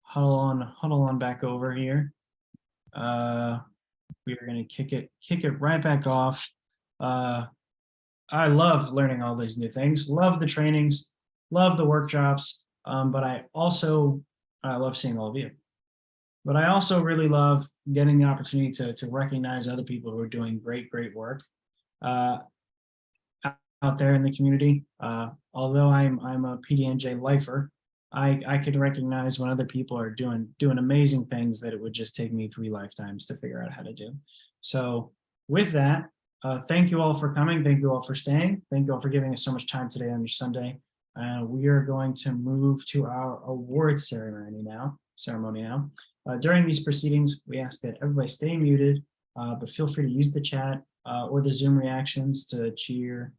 huddle on back over here. We are going to kick it right back off. I love learning all these new things, love the trainings, love the workshops, but I also love seeing all of you. But I also really love getting the opportunity to recognize other people who are doing great work out there in the community. Although I'm a PDNJ lifer, I could recognize when other people are doing amazing things that it would just take me 3 lifetimes to figure out how to do. So with that, thank you all for coming. Thank you all for staying. Thank you all for giving us so much time today on your Sunday. We are going to move to our award ceremony now. During these proceedings, we ask that everybody stay muted, but feel free to use the chat or the Zoom reactions to cheer,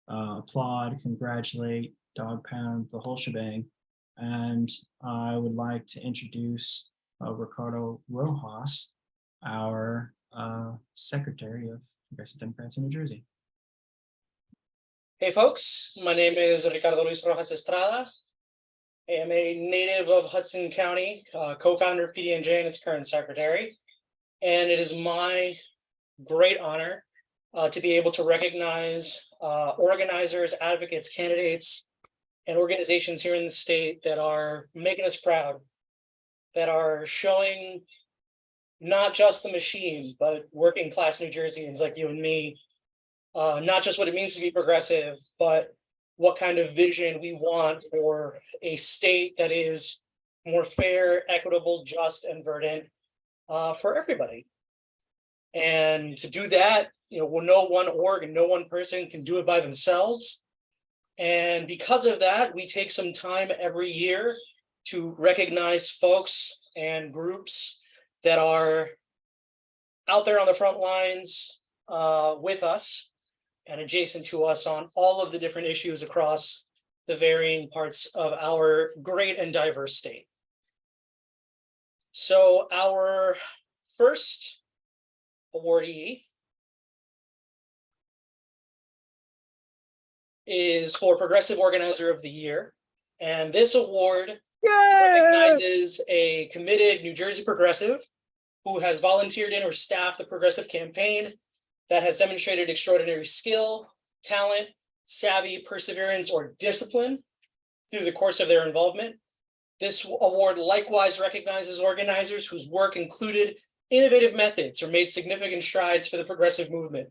applaud, congratulate, dog pound, the whole shebang. And I would like to introduce Ricardo Rojas, our Secretary of Progressive Democrats in New Jersey. Hey folks, my name is Ricardo Luis Rojas Estrada. I am a native of Hudson County, co-founder of PDNJ and its current secretary. And it is my great honor to be able to recognize organizers, advocates, candidates, and organizations here in the state that are making us proud, that are showing not just the machine, but working class New Jerseyans like you and me, not just what it means to be progressive, but what kind of vision we want for a state that is more fair, equitable, just, and verdant for everybody. And to do that, no one org and no one person can do it by themselves. And because of that, we take some time every year to recognize folks and groups that are out there on the front lines with us and adjacent to us on all of the different issues across the varying parts of our great and diverse state. So our first awardee is for Progressive Organizer of the Year. And this award recognizes a committed New Jersey progressive who has volunteered in or staffed the progressive campaign, that has demonstrated extraordinary skill, talent, savvy, perseverance, or discipline through the course of their involvement. This award likewise recognizes organizers whose work included innovative methods or made significant strides for the progressive movement.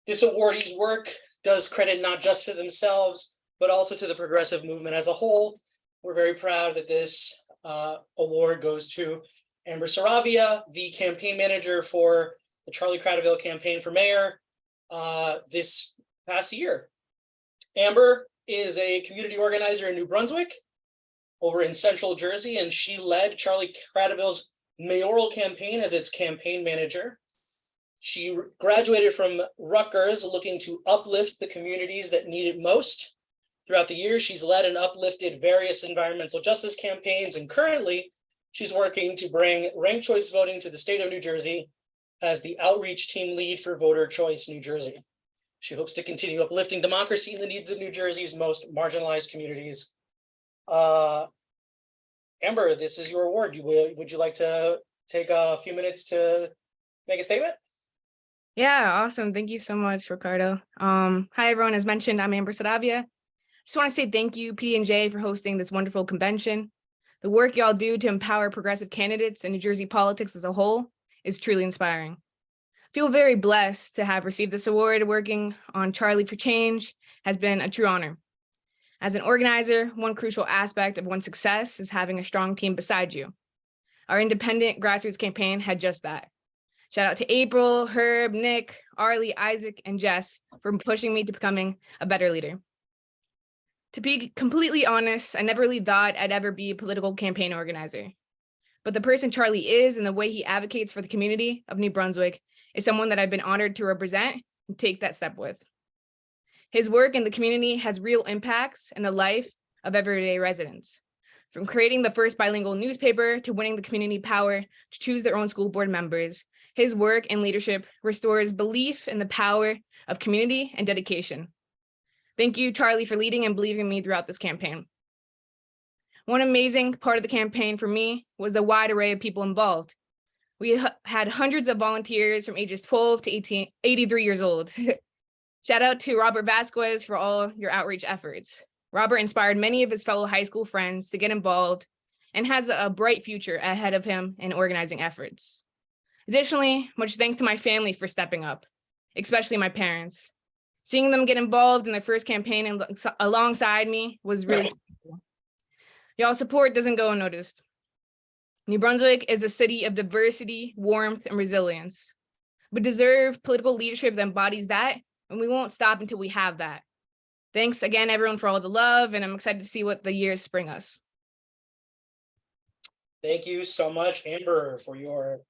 This awardee's work does credit not just to themselves, but also to the progressive movement as a whole. We're very proud that this award goes to Amber Saravia, the campaign manager for the Charlie Cradaville campaign for mayor this past year. Amber is a community organizer in New Brunswick over in Central Jersey, and she led Charlie Cradaville's mayoral campaign as its campaign manager. She graduated from Rutgers looking to uplift the communities that need it most. Throughout the years, she's led and uplifted various environmental justice campaigns, and currently she's working to bring ranked choice voting to the state of New Jersey as the outreach team lead for Voter Choice New Jersey. She hopes to continue uplifting democracy and the needs of New Jersey's most marginalized communities. Amber, this is your award. Would you like to take a few minutes to make a statement? Yeah, awesome. Thank you so much, Ricardo. Hi, everyone. As mentioned, I'm Amber Saravia. Just want to say thank you, PDNJ, for hosting this wonderful convention. The work y'all do to empower progressive candidates and New Jersey politics as a whole is truly inspiring. I feel very blessed to have received this award. Working on Charlie for Change has been a true honor. As an organizer, one crucial aspect of one's success is having a strong team beside you. Our independent grassroots campaign had just that. Shout out to April, Herb, Nick, Arlie, Isaac, and Jess for pushing me to becoming a better leader. To be completely honest, I never really thought I'd ever be a political campaign organizer. But the person Charlie is and the way he advocates for the community of New Brunswick is someone that I've been honored to represent and take that step with. His work in the community has real impacts in the life of everyday residents. From creating the first bilingual newspaper to winning the community power to choose their own school board members, his work and leadership restores belief in the power of community and dedication. Thank you, Charlie, for leading and believing in me throughout this campaign. One amazing part of the campaign for me was the wide array of people involved. We had hundreds of volunteers from ages 12 to 83 years old. Shout out to Robert Vasquez for all your outreach efforts. Robert inspired many of his fellow high school friends to get involved and has a bright future ahead of him in organizing efforts. Additionally, much thanks to my family for stepping up, especially my parents. Seeing them get involved in their first campaign alongside me was really special. Y'all's support doesn't go unnoticed. New Brunswick is a city of diversity, warmth, and resilience. We deserve political leadership that embodies that, and we won't stop until we have that. Thanks again, everyone, for all the love, and I'm excited to see what the years bring us. Thank you so much, Amber, for your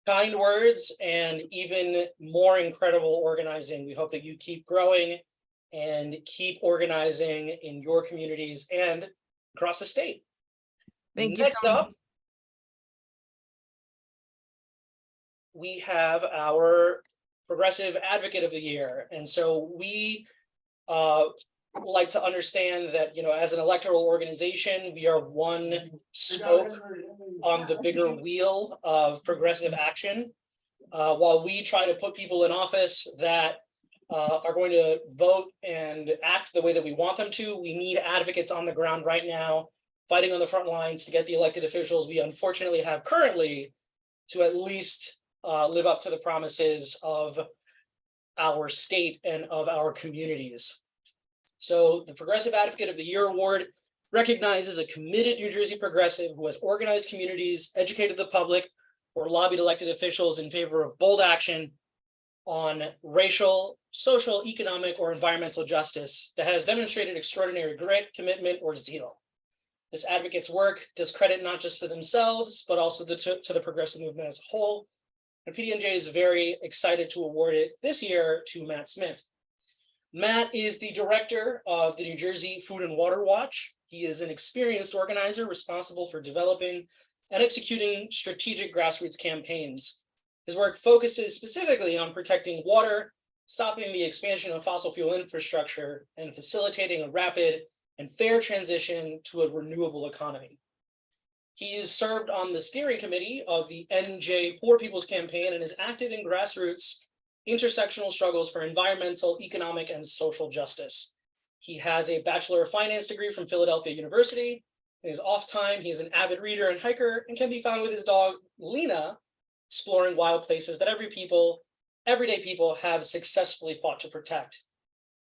kind words and even more incredible organizing. We hope that you keep growing and keep organizing in your communities and across the state. Thank you. Next up, we have our Progressive Advocate of the Year. And so we like to understand that, as an electoral organization, we are one spoke on the bigger wheel of progressive action. While we try to put people in office that are going to vote and act the way that we want them to, we need advocates on the ground right now, fighting on the front lines to get the elected officials we unfortunately have currently to at least live up to the promises of our state and of our communities. So the Progressive Advocate of the Year Award recognizes a committed New Jersey progressive who has organized communities, educated the public, or lobbied elected officials in favor of bold action on racial, social, economic, or environmental justice that has demonstrated extraordinary grit, commitment, or zeal. This advocate's work does credit not just to themselves, but also to the progressive movement as a whole. And PDNJ is very excited to award it this year to Matt Smith. Matt is the director of the New Jersey Food and Water Watch. He is an experienced organizer responsible for developing and executing strategic grassroots campaigns. His work focuses specifically on protecting water, stopping the expansion of fossil fuel infrastructure, and facilitating a rapid and fair transition to a renewable economy. He is served on the steering committee of the NJ Poor People's Campaign and is active in grassroots intersectional struggles for environmental, economic, and social justice. He has a Bachelor of Finance degree from Philadelphia University. In his off time, he is an avid reader and hiker and can be found with his dog, Lena, exploring wild places that everyday people have successfully fought to protect.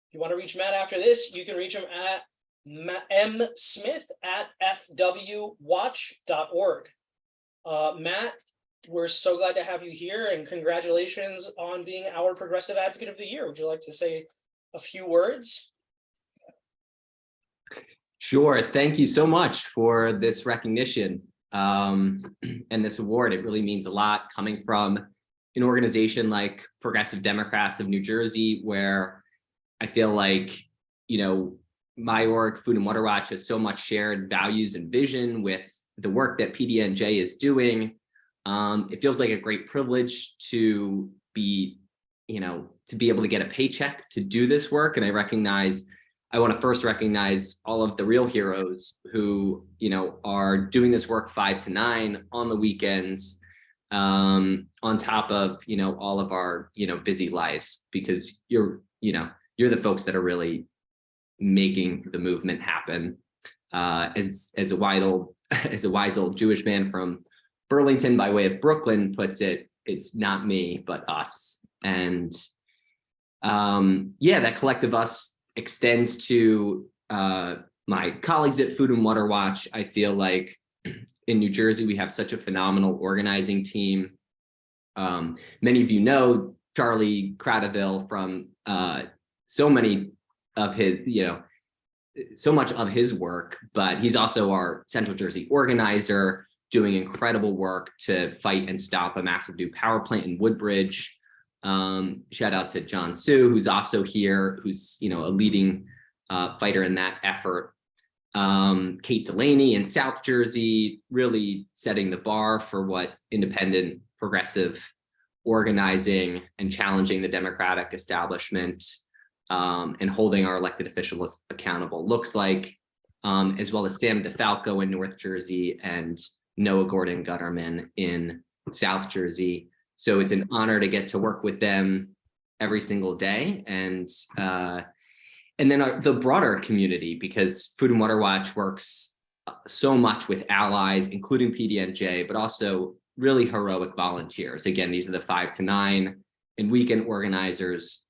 If you want to reach Matt after this, you can reach him at msmith@fwwatch.org. Matt, we're so glad to have you here, and congratulations on being our Progressive Advocate of the Year. Would you like to say a few words? Sure. Thank you so much for this recognition and this award. It really means a lot coming from an organization like Progressive Democrats of New Jersey, where I feel like, my org, Food and Water Watch, has so much shared values and vision with the work that PDNJ is doing. It feels like a great privilege to be, to be able to get a paycheck to do this work. And I want to first recognize all of the real heroes who, are doing this work 5 to 9 on the weekends, on top of, all of our, busy lives, because you're the folks that are really making the movement happen. As a wise old Jewish man from Burlington by way of Brooklyn puts it, it's not me, but us. And that collective us extends to my colleagues at Food and Water Watch. I feel like in New Jersey, we have such a phenomenal organizing team. Many of you know Charlie Cradaville from so much of his work, but he's also our Central Jersey organizer, doing incredible work to fight and stop a massive new power plant in Woodbridge. Shout out to John Sue, who's also here, who's a leading fighter in that effort. Kate Delaney in South Jersey, really setting the bar for what independent progressive organizing and challenging the Democratic establishment and holding our elected officials accountable looks like. as well as Sam DeFalco in North Jersey and Noah Gordon Gutterman in South Jersey. So it's an honor to get to work with them every single day. And then the broader community, because Food and Water Watch works so much with allies, including PDNJ, but also really heroic volunteers. Again, these are the 5 to 9 and weekend organizers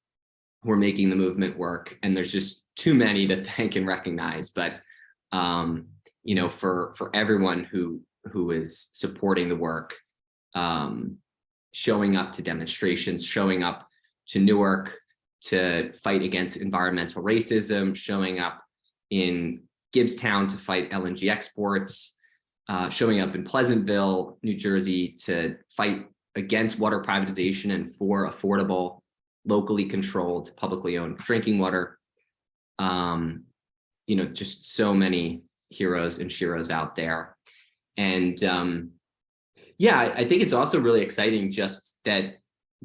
who are making the movement work. And there's just too many to thank and recognize. But you know, for everyone who is supporting the work, showing up to demonstrations, showing up to Newark to fight against environmental racism, showing up in Gibbstown to fight LNG exports, showing up in Pleasantville, New Jersey to fight against water privatization and for affordable, locally controlled, publicly owned drinking water. You know, just so many heroes and sheroes out there. And yeah, I think it's also really exciting just that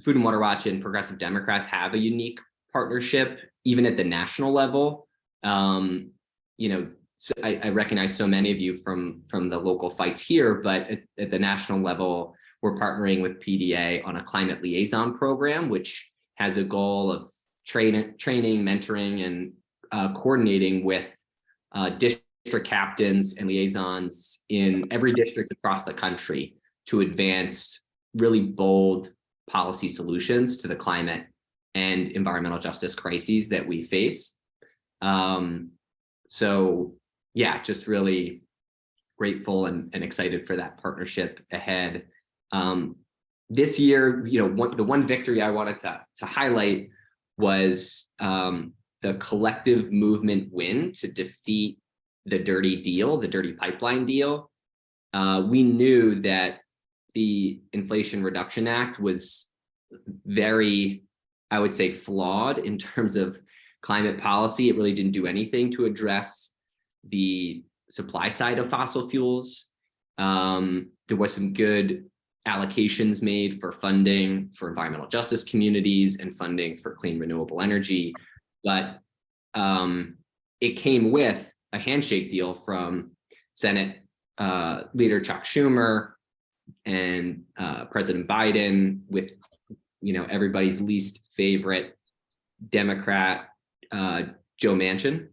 Food and Water Watch and Progressive Democrats have a unique partnership, even at the national level. You know, so I recognize so many of you from the local fights here, but at the national level, we're partnering with PDA on a climate liaison program, which has a goal of training, mentoring, and coordinating with district captains and liaisons in every district across the country to advance really bold policy solutions to the climate and environmental justice crises that we face. So yeah, just really grateful and excited for that partnership ahead. This year, you know, the one victory I wanted to highlight was the collective movement win to defeat the dirty pipeline deal. We knew that the Inflation Reduction Act was very, I would say, flawed in terms of climate policy. It really didn't do anything to address the supply side of fossil fuels. There was some good allocations made for funding for environmental justice communities and funding for clean renewable energy, but it came with a handshake deal from Senate Leader Chuck Schumer and President Biden, with, you know, everybody's least favorite Democrat, Joe Manchin,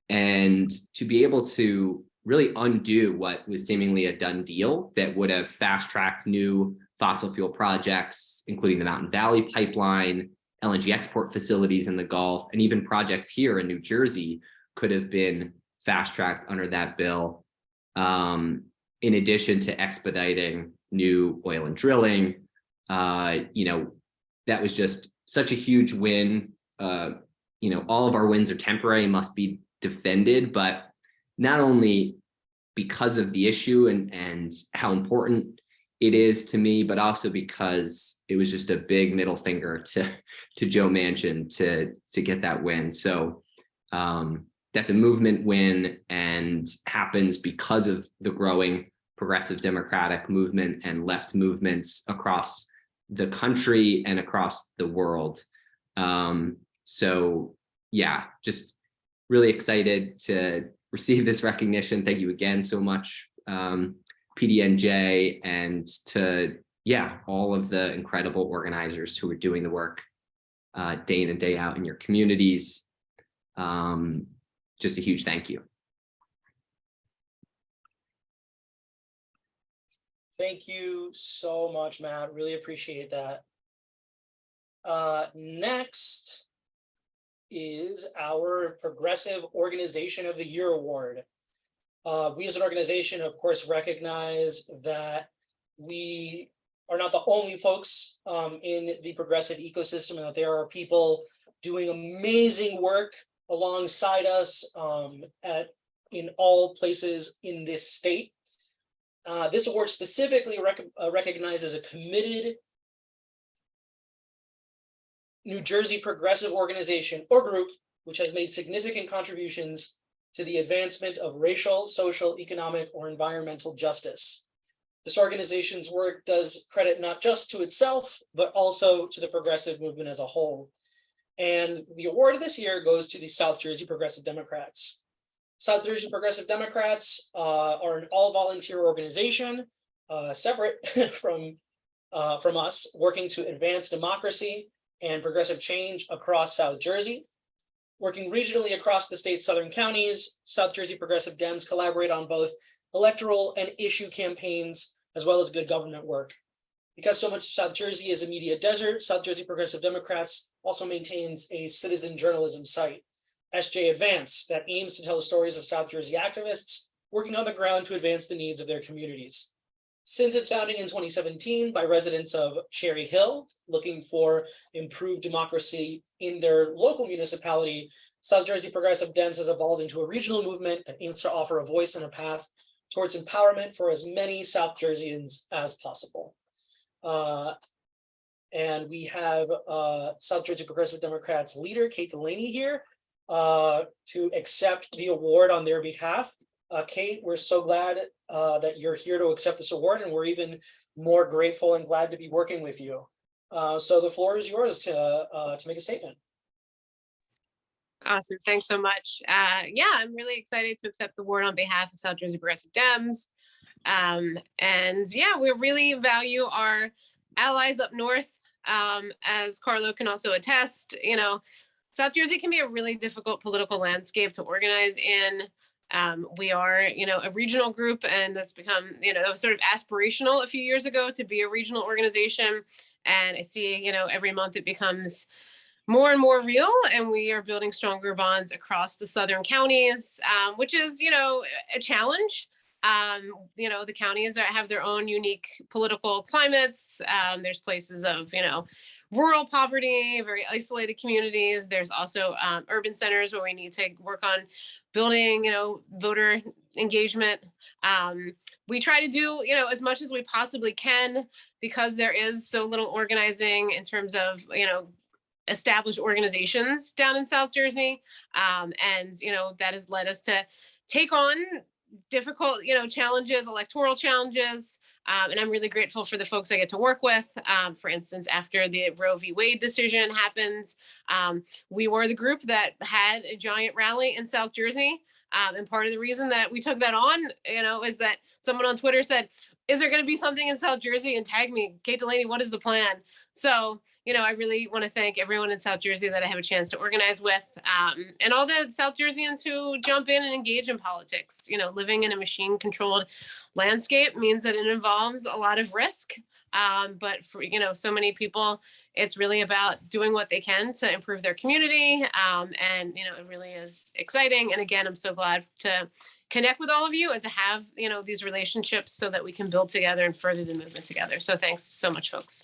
and to be able to really undo what was seemingly a done deal that would have fast-tracked new fossil fuel projects, including the Mountain Valley Pipeline, LNG export facilities in the Gulf, and even projects here in New Jersey could have been fast-tracked under that bill, in addition to expediting new oil and drilling. You know, that was just such a huge win. You know, all of our wins are temporary, must be defended, but not only because of the issue and how important it is to me, but also because it was just a big middle finger to Joe Manchin to get that win. So that's a movement win and happens because of the growing progressive democratic movement and left movements across the country and across the world. So yeah, just really excited to receive this recognition. Thank you again so much, PDNJ, and to, yeah, all of the incredible organizers who are doing the work day in and day out in your communities. Just a huge thank you. Thank you so much, Matt. Really appreciate that. Next is our Progressive Organization of the Year Award. We as an organization, of course, recognize that we are not the only folks in the progressive ecosystem, and that there are people doing amazing work alongside us in all places in this state. This award specifically recognizes a committed New Jersey progressive organization or group which has made significant contributions to the advancement of racial, social, economic, or environmental justice. This organization's work does credit not just to itself, but also to the progressive movement as a whole. And the award this year goes to the South Jersey Progressive Democrats. South Jersey Progressive Democrats are an all-volunteer organization, separate from us, working to advance democracy and progressive change across South Jersey. Working regionally across the state's southern counties, South Jersey Progressive Dems collaborate on both electoral and issue campaigns, as well as good government work. Because so much of South Jersey is a media desert, South Jersey Progressive Democrats also maintains a citizen journalism site, SJ Advance, that aims to tell the stories of South Jersey activists working on the ground to advance the needs of their communities. Since its founding in 2017 by residents of Cherry Hill looking for improved democracy in their local municipality, South Jersey Progressive Dems has evolved into a regional movement that aims to offer a voice and a path towards empowerment for as many South Jerseyans as possible. And we have South Jersey Progressive Democrats leader, Kate Delaney, here to accept the award on their behalf. Kate, we're so glad that you're here to accept this award, and we're even more grateful and glad to be working with you. So the floor is yours to make a statement. Awesome. Thanks so much. Yeah, I'm really excited to accept the award on behalf of South Jersey Progressive Dems. And yeah, we really value our allies up north. As Carlo can also attest, you know, South Jersey can be a really difficult political landscape to organize in. We are, you know, a regional group, and that's become, you know, that was sort of aspirational a few years ago to be a regional organization. And I see, you know, every month it becomes more and more real, and we are building stronger bonds across the southern counties, which is, you know, a challenge. You know, the counties have their own unique political climates. There's places of, you know, rural poverty, very isolated communities. There's also urban centers where we need to work on building, you know, voter engagement. We try to do, you know, as much as we possibly can, because there is so little organizing in terms of, you know, established organizations down in South Jersey. And, you know, that has led us to take on difficult, you know, challenges, electoral challenges. And I'm really grateful for the folks I get to work with. For instance, after the Roe v. Wade decision happened, we were the group that had a giant rally in South Jersey. And part of the reason that we took that on, you know, is that someone on Twitter said, is there going to be something in South Jersey? And tag me, Kate Delaney, what is the plan? So, you know, I really want to thank everyone in South Jersey that I have a chance to organize with, and all the South Jerseyans who jump in and engage in politics. You know, living in a machine-controlled landscape means that it involves a lot of risk. But for, you know, so many people, it's really about doing what they can to improve their community. And, you know, it really is exciting. And again, I'm so glad to connect with all of you and to have, you know, these relationships so that we can build together and further the movement together. So thanks so much, folks.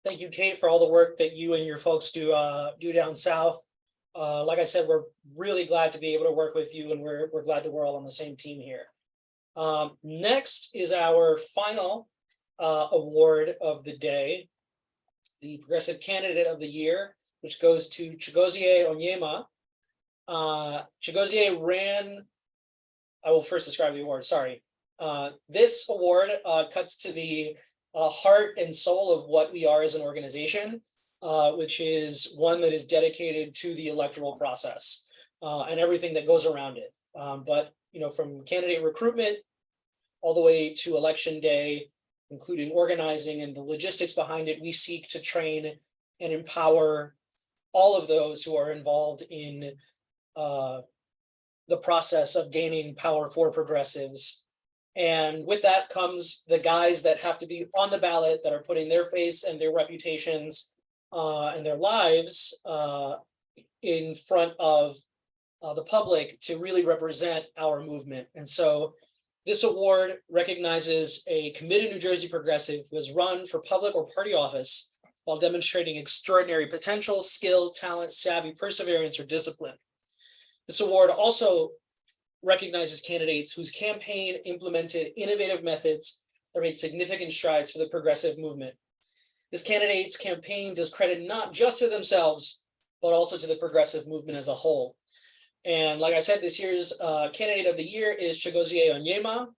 Thank you, Kate, for all the work that you and your folks do down south. Like I said, we're really glad to be able to work with you, and we're glad that we're all on the same team here. Next is our final award of the day, the Progressive Candidate of the Year, which goes to Chigozie Onyema. Chigozie ran, I will first describe the award, sorry. This award cuts to the heart and soul of what we are as an organization, which is one that is dedicated to the electoral process and everything that goes around it. But, you know, from candidate recruitment all the way to election day, including organizing and the logistics behind it, we seek to train and empower all of those who are involved in the process of gaining power for progressives. And with that comes the guys that have to be on the ballot, that are putting their face and their reputations and their lives in front of the public to really represent our movement. And so this award recognizes a committed New Jersey progressive who has run for public or party office while demonstrating extraordinary potential, skill, talent, savvy, perseverance, or discipline. This award also recognizes candidates whose campaign implemented innovative methods that made significant strides for the progressive movement. This candidate's campaign does credit not just to themselves, but also to the progressive movement as a whole. And like I said, this year's candidate of the year is Chigozie Onyema.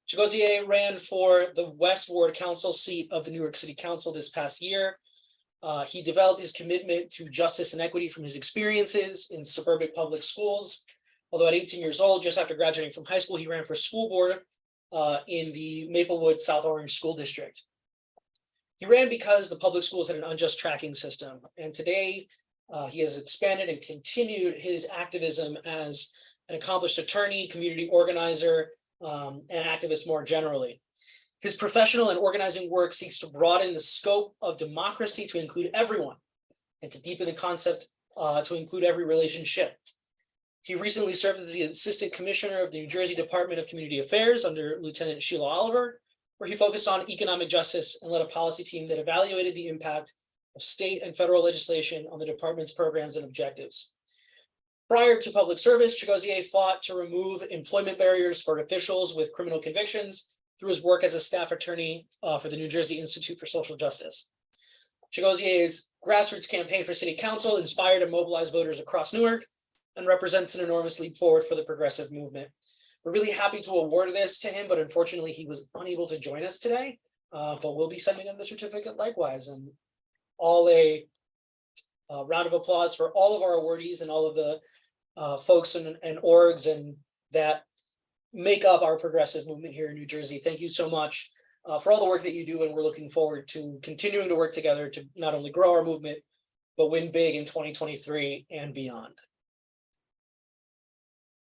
Chigozie ran for the West Ward Council seat of the New York City Council this past year. He developed his commitment to justice and equity from his experiences in suburban public schools. Although at 18 years old, just after graduating from high school, he ran for school board in the Maplewood South Orange School District. He ran because the public schools had an unjust tracking system. And today he has expanded and continued his activism as an accomplished attorney, community organizer, and activist more generally. His professional and organizing work seeks to broaden the scope of democracy to include everyone and to deepen the concept to include every relationship. He recently served as the Assistant Commissioner of the New Jersey Department of Community Affairs under Lieutenant Sheila Oliver, where he focused on economic justice and led a policy team that evaluated the impact of state and federal legislation on the department's programs and objectives. Prior to public service, Chigozie fought to remove employment barriers for officials with criminal convictions through his work as a staff attorney for the New Jersey Institute for Social Justice. Chigozie's grassroots campaign for city council inspired and mobilized voters across Newark and represents an enormous leap forward for the progressive movement. We're really happy to award this to him, but unfortunately he was unable to join us today, but we'll be sending him the certificate likewise. And all a round of applause for all of our awardees and all of the folks and orgs and that make up our progressive movement here in New Jersey. Thank you so much for all the work that you do, and we're looking forward to continuing to work together to not only grow our movement, but win big in 2023 and beyond.